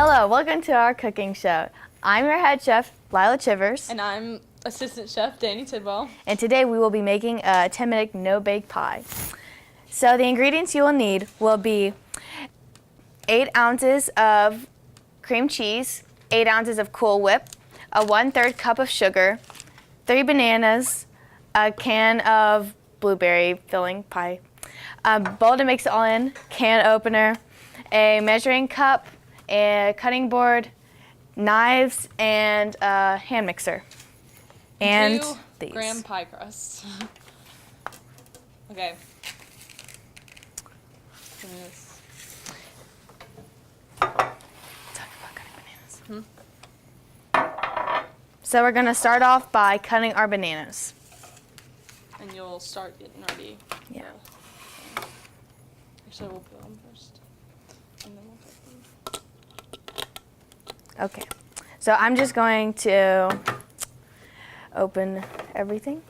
Hello, welcome to our cooking show. I'm your head chef, Lila Chivers. And I'm assistant chef, Danny Tidwell. And today we will be making a 10-minute no-bake pie. So the ingredients you will need will be 8 ounces of cream cheese, 8 ounces of Cool Whip, a 1/3 cup of sugar, 3 bananas, a can of blueberry filling pie, a bowl to mix it all in, can opener, a measuring cup, a cutting board, knives, and a hand mixer. And 2 these. graham pie crust. Okay. Give me this. Talk about cutting bananas. So we're gonna start off by cutting our bananas. And you'll start getting ready. Yeah. Actually, we'll peel them first. And then we'll cut them. Okay. So I'm just going to open everything.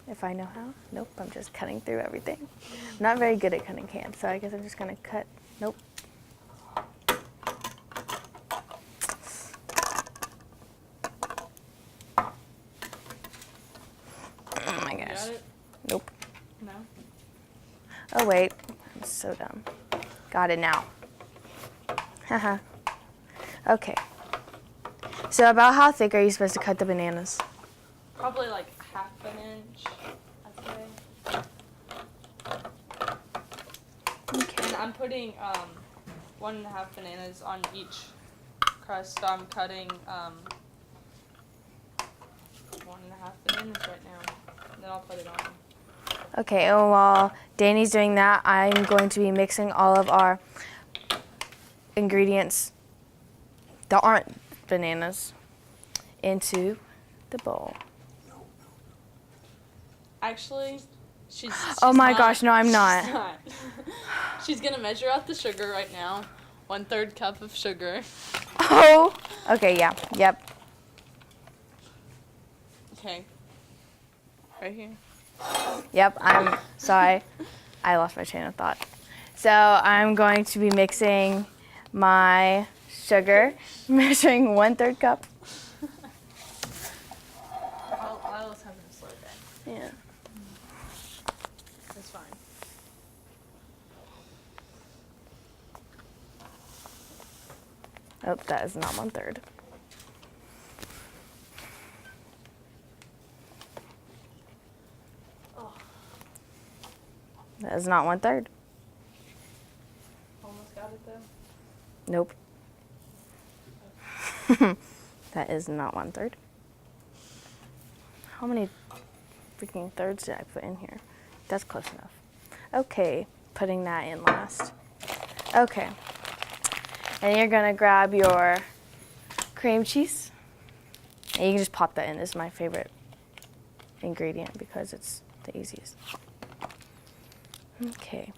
If I know how. Nope, I'm just cutting through everything. I'm not very good at cutting cans, so I guess I'm just gonna cut. Nope. Oh my gosh. Got it? Nope. No? Oh wait, I'm so dumb. Got it now. Haha. Okay. So about how thick are you supposed to cut the bananas? Probably like half an inch, I'd say. Okay. And I'm putting 1.5 bananas on each crust. I'm cutting 1.5 bananas right now. And then I'll put it on. Okay, and while Danny's doing that, I'm going to be mixing all of our ingredients that aren't bananas into the bowl. Actually, she's Oh my not- gosh, no, I'm she's not. She's gonna measure out the sugar right now. 1/3 cup of sugar. Oh! Okay, yeah, yep. Okay. Right here. Yep, I'm sorry. I lost my train of thought. So I'm going to be mixing my sugar, measuring 1/3 cup. I'll just have to slow it down. Yeah. That's fine. Oh, that is not 1/3. Oh, That is not 1/3. almost got it though. Nope. That is not 1/3. How many freaking thirds did I put in here? That's close enough. Okay, putting that in last. Okay. And you're gonna grab your cream cheese. And you can just pop that in. This is my favorite ingredient because it's the easiest. Okay.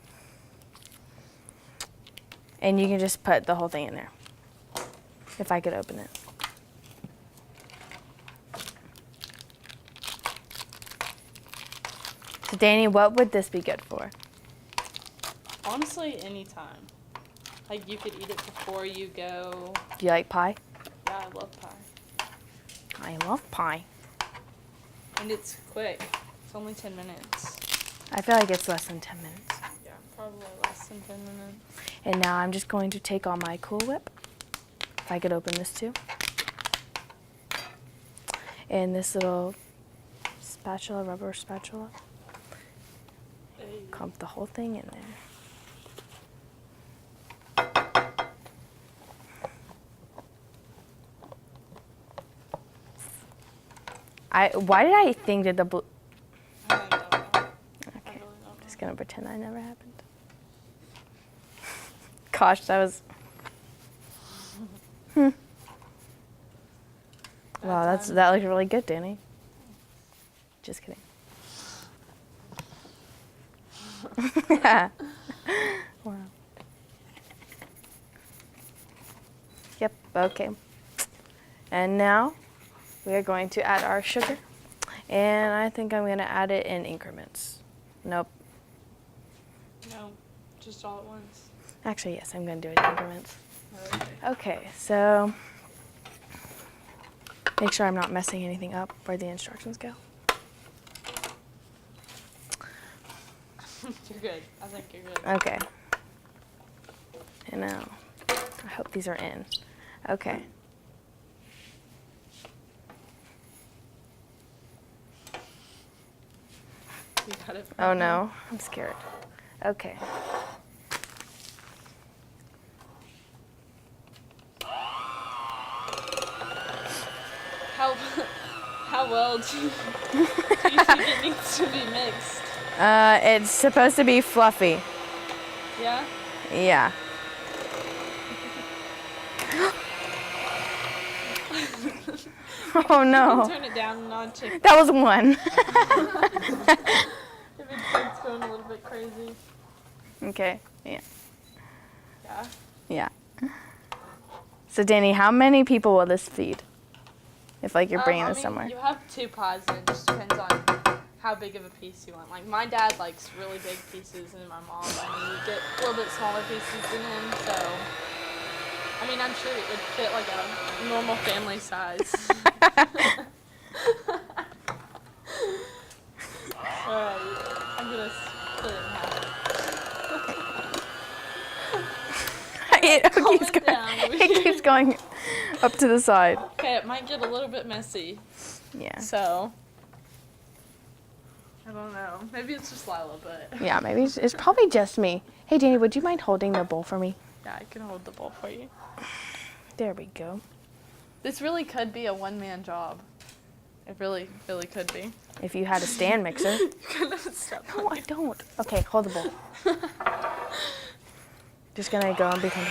And you can just put the whole thing in there. If I could open it. So Danny, what would this be good for? Honestly, anytime. Like you could eat it before you go. Do you like pie? Yeah, I love pie. I love pie. And it's quick. It's only 10 minutes. I feel like it's less than 10 minutes. Yeah, probably less than 10 minutes. And now I'm just going to take on my Cool Whip. If I could open this too. And this little spatula, rubber spatula. Hey. Clump the whole thing in there. Why did I think that the blue... I don't know. I Okay, really don't know. just gonna pretend that never happened. Gosh, that was... Wow, that looked really good, Danny. Just kidding. Wow. Yep, okay. And now we are going to add our sugar. And I think I'm going to add it in increments. Nope. No, just all at once. Actually, yes, I'm going to do it in increments. Okay, so make sure I'm not messing anything up where the instructions go. You're good. I think you're good. Okay. And now, I hope these are in. Okay. You got it. Oh no, I'm scared. Okay. How well do you think it needs to be mixed? It's supposed to be fluffy. Yeah? Yeah. Oh no. Turn it down a notch if That was one. it's going a little bit crazy. Okay. Yeah. Yeah. Yeah. So Danny, how many people will this feed? If like you're bringing this somewhere. You have 2 pies, and it just depends on how big of a piece you want. Like my dad likes really big pieces, and my mom, you get a little bit smaller pieces than him. So, I'm sure it would fit like a normal family size. Alright, I'm gonna split it in half. It keeps going up to the side. Okay, it might get a little bit messy. Yeah. So, I don't know. Maybe it's just Lila, but Yeah, maybe it's probably just me. Hey Danny, would you mind holding the bowl for me? yeah, I can hold the bowl for you. There we go. This really could be a one-man job. It really, really could be. If you had a stand mixer. You kind of step on No, I don't. Okay, hold the bowl. Just gonna go and become.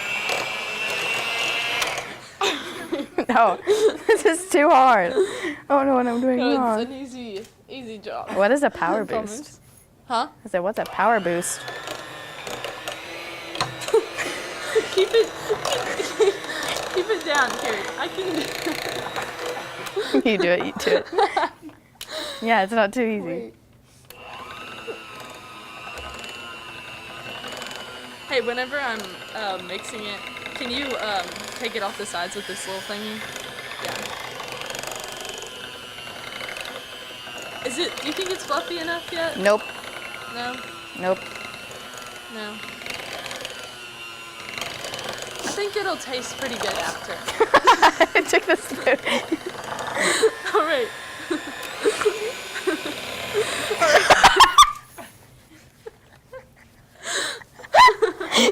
No, this is too hard. I don't know what I'm doing No, wrong. it's an easy job. What is a power I promise. boost? Huh? I said, what's a power boost? Keep it down, Carrie. I can. You do it. Yeah, it's not too easy. Wait. Hey, whenever I'm mixing it, can you take it off the sides with this little thingy? Yeah. Do you think it's fluffy enough yet? Nope. No? Nope. No. I think it'll taste pretty good after. I took the spoon. All right.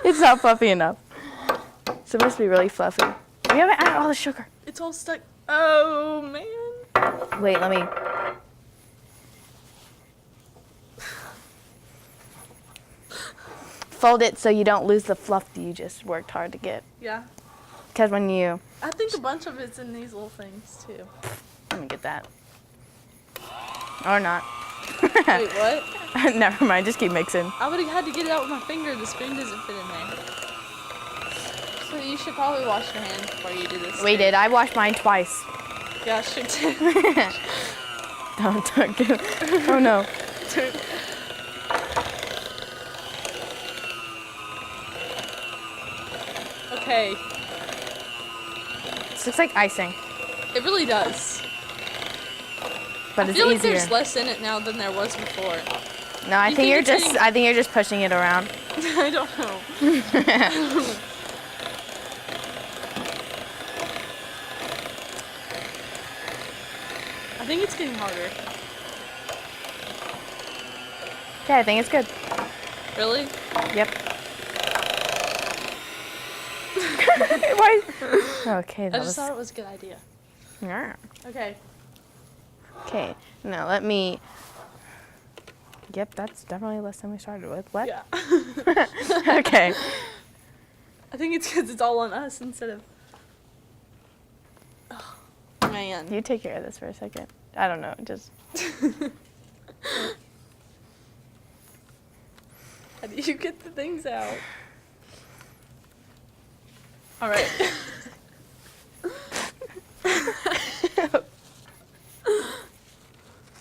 It's not fluffy enough. It's supposed to be really fluffy. We haven't added all the sugar. It's all stuck. Oh, man. Wait, let me. Fold it so you don't lose the fluff that you just worked hard to get. Yeah. Because when you. I think a bunch of it's in these little things, too. Let me get that. Or not. Wait, what? Never mind, just keep mixing. I would have had to get it out with my finger. The spoon doesn't fit in there. So you should probably wash your hands before you do this. We did. I washed mine twice. Yeah, sure did. Don't do it. Oh no. Okay. This looks like icing, It really does. but I it's feel like easier. there's less in it now than there was before. No, I You think think you're it's just. getting- I think you're just pushing it around. I don't know. I think it's getting harder. Okay, I think it's good. Really? Yep. Why? Okay, I that just was. thought it was a good idea. Yeah. Okay. Okay, now let me. Yep, that's definitely less than we started with. What? Yeah. Okay. I think it's because it's all on us instead of. Oh, man. You take care of this for a second. I don't know, just. How do you get the things out? All right.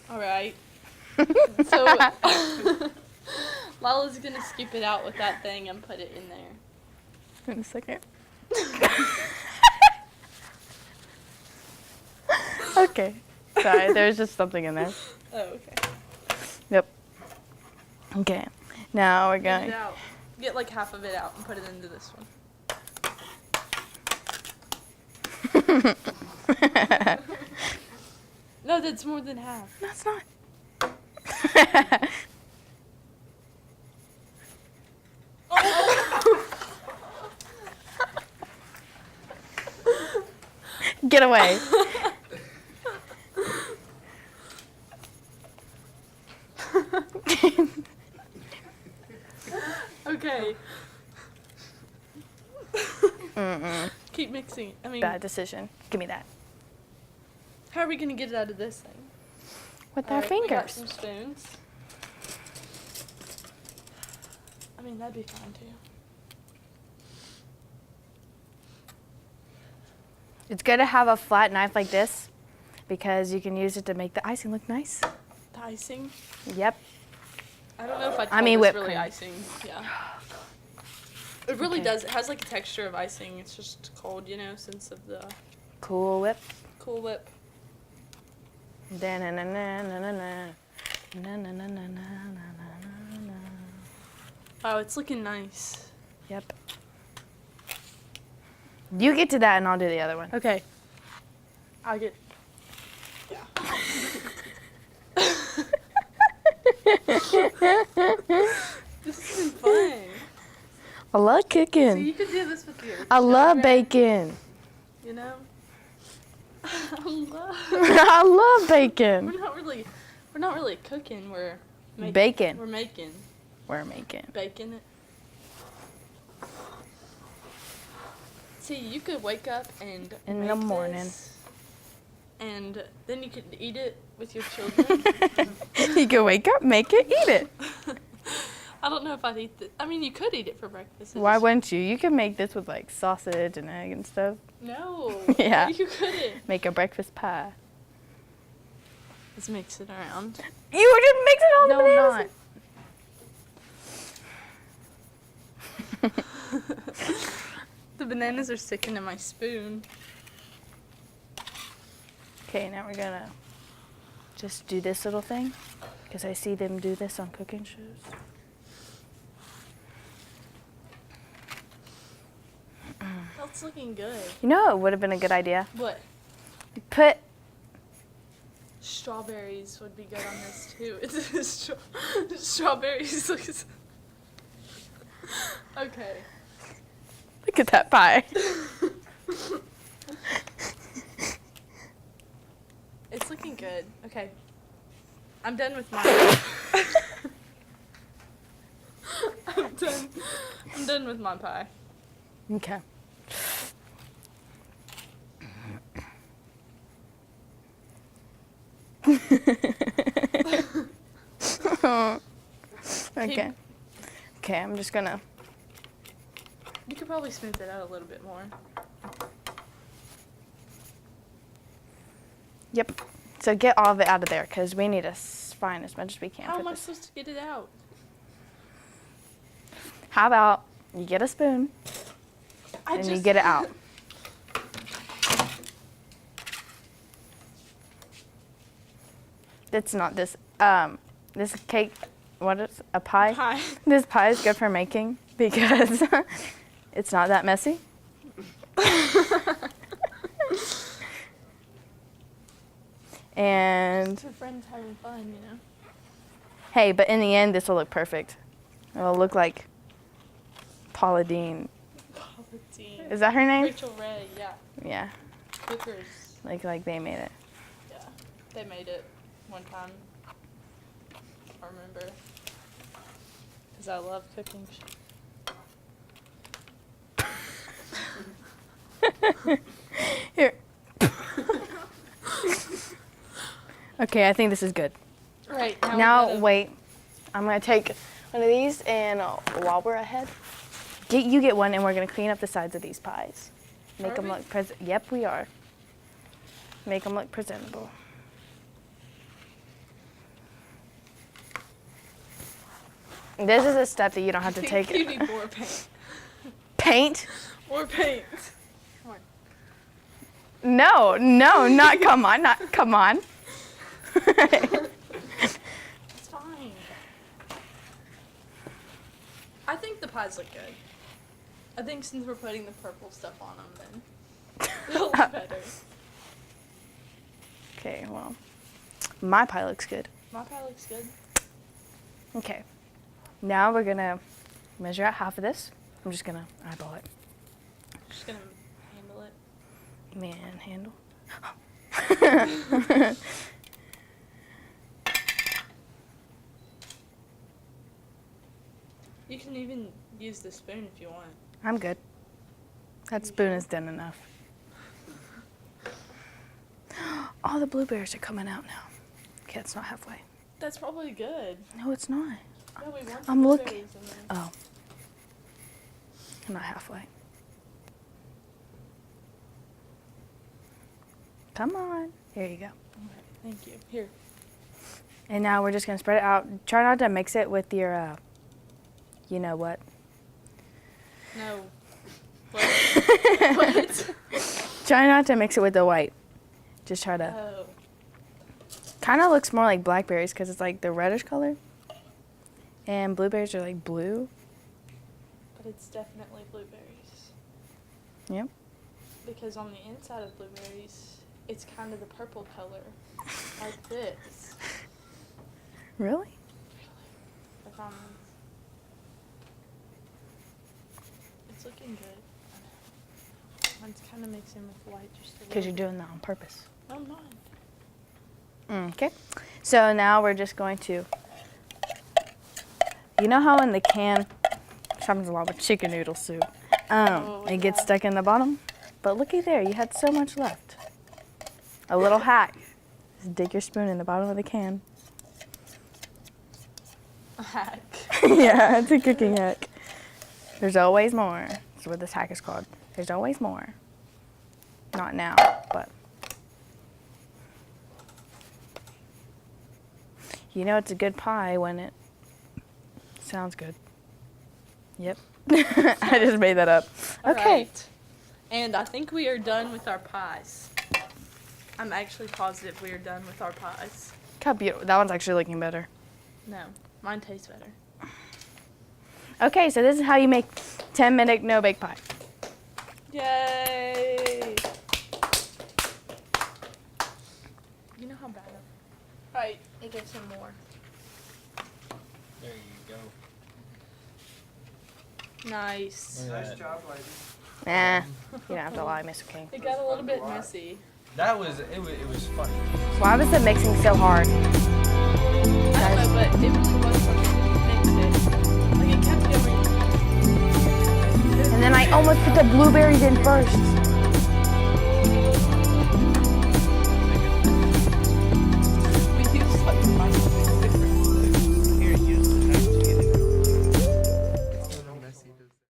All right. So Lala's gonna scoop it out with that thing and put it in there. In a second. Okay. Sorry, there's just something in there. Oh, okay. Yep. Okay. Now we're Get going. it out. Get like half of it out and put it into this one. No, that's more than half. No, it's not. Get away. Okay. Mm-mm. Keep mixing. I mean, Bad decision. Give me that. how are we gonna get it out of this thing? With All our right, we got fingers. some spoons. I mean, that'd be fine too. It's good to have a flat knife like this because you can use it to make the icing look nice. The icing. Yep. I don't know if I'd call I mean this whipped really cream. icing. Yeah. It really Okay. does. It has like a texture of icing. It's just cold, you know, since of the Cool Whip. Cool Whip. Da-na-na-na-na-na-na. Na-na-na-na-na-na-na-na. Wow, it's looking nice. Yep. You get to that and I'll do the other one. Okay. I'll get. Yeah. This has been fun. I love So cooking. you could do this with your. I love children, bacon. You know. I love. I love bacon. We're not really cooking. We're making. Bacon. We're making. We're making. Baking it. See, you could wake up and In make the morning. this, and then you could eat it with your children. You can wake up, make it, eat it. I don't know if I'd eat it. I mean, you could eat it for breakfast. Why wouldn't you? You can make this with like sausage and egg and stuff. No. Yeah. You couldn't. Make a breakfast pie. Let's mix it around. You were just mixing all No, the I'm bananas. The bananas are sticking to my spoon. Okay, now we're gonna just do this little thing because I see them do this on cooking shows. That's looking good. You know it would have been a good idea? What? Put Strawberries would be good on this too. It's strawberries. Okay. look at that pie. It's looking good. Okay. I'm done with mine. I'm done with my pie. Okay. Okay. Okay, I'm just gonna. You could probably smooth it out a little bit more. Yep. So get all of it out of there because we need to find as much as we can How for am I this. supposed to get it out? How about you get a spoon and you get it out? It's not this. This cake. What is a pie? Pie. This pie is good for making because it's not that messy. And Your friends having fun, you know. hey, but in the end, this will look perfect. It'll look like Paula Dean. Dean. Is that her name? Rachel Ray, yeah. Yeah, Cookers, like they made it. yeah. They made it one time. I remember. Because I love cooking. Here. Okay, I think this is good. Right. Now wait, I'm gonna take one of these, and while we're ahead, you get one, and we're gonna clean up the sides of these pies. Make Are them we? look Yep, we are. Make them look presentable. This is a step that you don't have to take. You need more paint. Paint? Or paint. Come on. No, not come on, not come on. It's fine. I think the pies look good. I think since we're putting the purple stuff on them, then they'll look better. Okay, well, my pie looks good. My pie looks good. Okay, now we're gonna measure out half of this. I'm just gonna eyeball it. Just gonna handle it. Manhandle. You can even use the spoon if you want. I'm good. That spoon is done enough. All the blueberries are coming out now. Okay, it's not halfway. That's probably good. No, it's not. No, we want I'm the looking. blueberries in there. Oh. I'm not halfway. Come on. Here you go. Okay, thank you. Here. And now we're just going to spread it out. Try not to mix it with your, you know what? No. What? Try not to mix it with the white. Just try to. Oh. Kind of looks more like blackberries because it's like the reddish color. And blueberries are like blue. But it's definitely blueberries. Yep. Because on the inside of blueberries, it's kind of the purple color. Like this. Really? I promise. It's looking good. Mine's kind of mixing with white just a little Because you're bit. doing that on purpose. No, I'm not. Okay. So now we're just going to. You know how in the can, which happens a lot with chicken noodle soup, it gets yeah. stuck in the bottom? But looky there, you had so much left. A little hack. Just dig your spoon in the bottom of the can. A hack. Yeah, it's a cooking hack. There's always more. That's what this hack is called. There's always more. Not now, but. You know it's a good pie when it sounds good. Yep. I just made that up. Okay. Alright. And I think we are done with our pies. I'm actually positive we are done with our pies. Look how beautiful. That one's actually looking better. No, mine tastes better. Okay, so this is how you make 10-minute no-bake pie. Yay! You know how bad Right, it gives him more. There you go. Nice. Look at Nice that. job, lady. Nah, you don't have to lie, Miss King. It got a little bit messy. That was it was funny. Why was the mixing so hard? I don't know, but it really was something. Like it kept going. And then I almost put the blueberries in first.